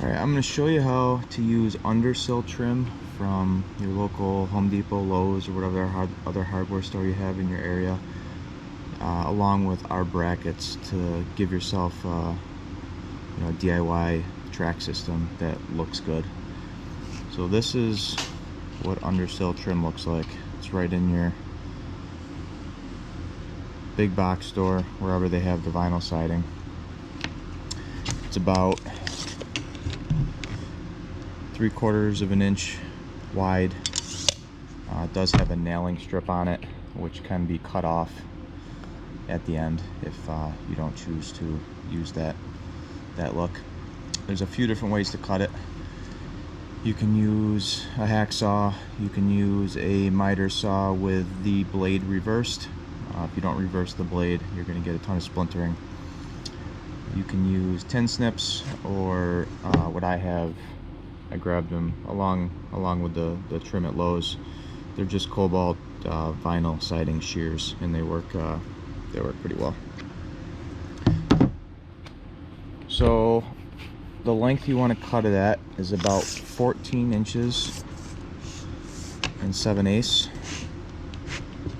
Alright, I'm going to show you how to use undersill trim from your local Home Depot, Lowe's, or whatever other hardware store you have in your area, along with our brackets to give yourself a DIY track system that looks good. So this is what undersill trim looks like. It's right in your big box store, wherever they have the vinyl siding. It's about 3/4 of an inch wide. It does have a nailing strip on it, which can be cut off at the end if you don't choose to use that look. There's a few different ways to cut it. You can use a hacksaw, you can use a miter saw with the blade reversed. If you don't reverse the blade, you're going to get a ton of splintering. You can use tin snips, or what I have, I grabbed them along with the trim at Lowe's. They're just cobalt vinyl siding shears, and they work pretty well. So the length you want to cut it at is about 14 inches and 7/8.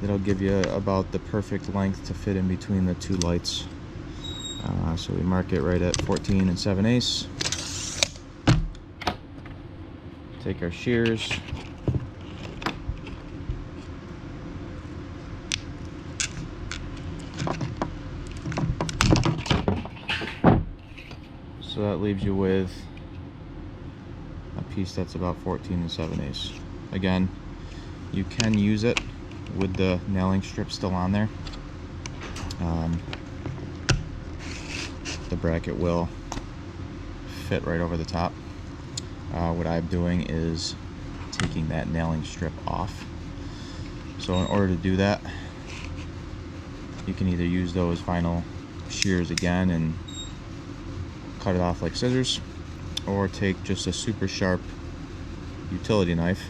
That'll give you about the perfect length to fit in between the two lights. So we mark it right at 14 and 7/8. Take our shears, so that leaves you with a piece that's about 14 and 7/8. Again, you can use it with the nailing strip still on there. The bracket will fit right over the top. What I'm doing is taking that nailing strip off. So in order to do that, you can either use those vinyl shears again and cut it off like scissors, or take just a super sharp utility knife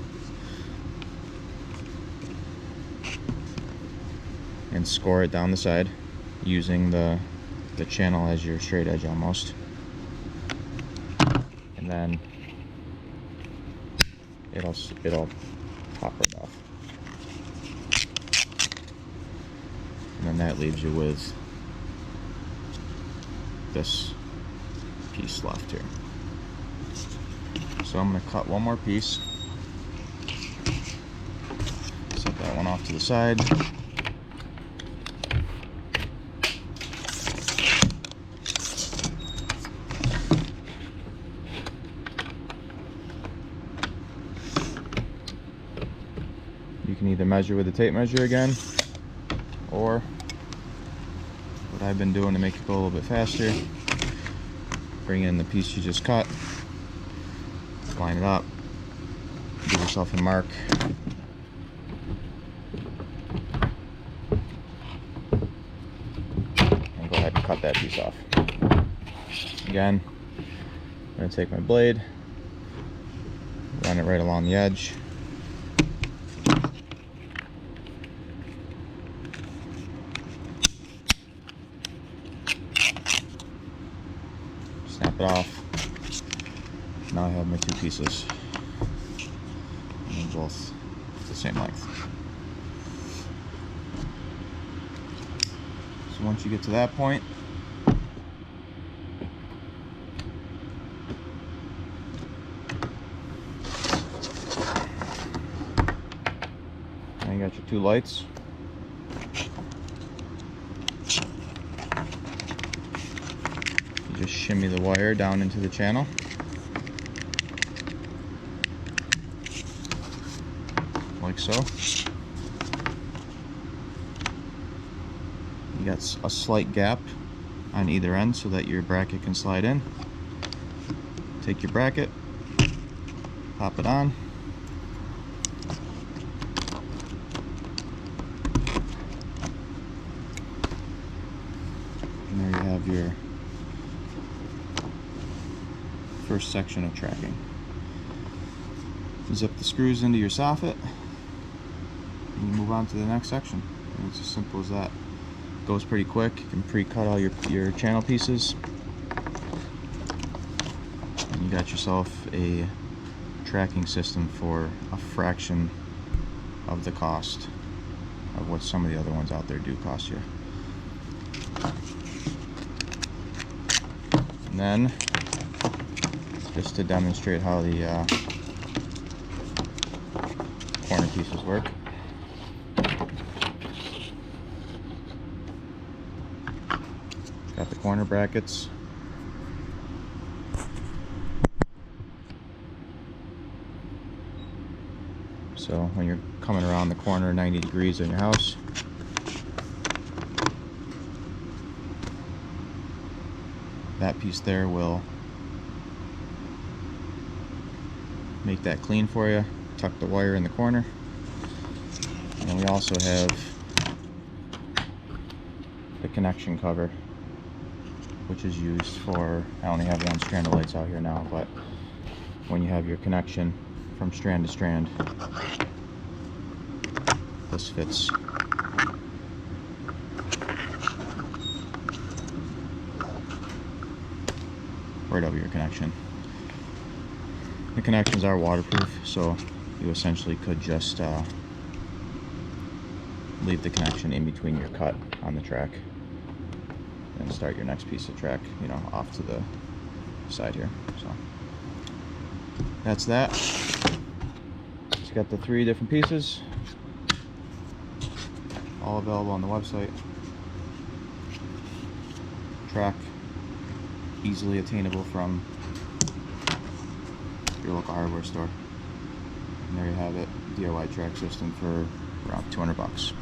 and score it down the side using the channel as your straight edge almost, and then it'll pop right off, and then that leaves you with this piece left here. So I'm going to cut one more piece, set that one off to the side. You can either measure with the tape measure again, or what I've been doing to make it go a little bit faster, bring in the piece you just cut, line it up, give yourself a mark, and go ahead and cut that piece off. Again, I'm going to take my blade, run it right along the edge, snap it off. Now I have my two pieces, and they're both the same length. So once you get to that point, now you got your two lights. Just shimmy the wire down into the channel. Like so. You got a slight gap on either end so that your bracket can slide in. Take your bracket, pop it on. And there you have your first section of tracking. Zip the screws into your soffit, and you move on to the next section. And it's as simple as that. Goes pretty quick. You can pre-cut all your channel pieces, and you got yourself a tracking system for a fraction of the cost of what some of the other ones out there do cost you. And then, just to demonstrate how the corner pieces work, got the corner brackets. So when you're coming around the corner 90 degrees in your house, that piece there will make that clean for you. Tuck the wire in the corner. And we also have the connection cover, which is used for, I only have one strand of lights out here now, but when you have your connection from strand to strand, this fits right over your connection. The connections are waterproof, so you essentially could just leave the connection in between your cut on the track and start your next piece of track, you know, off to the side here. So that's that. It's got the 3 different pieces, all available on the website. Track easily attainable from your local hardware store. And there you have it, DIY track system for around $200.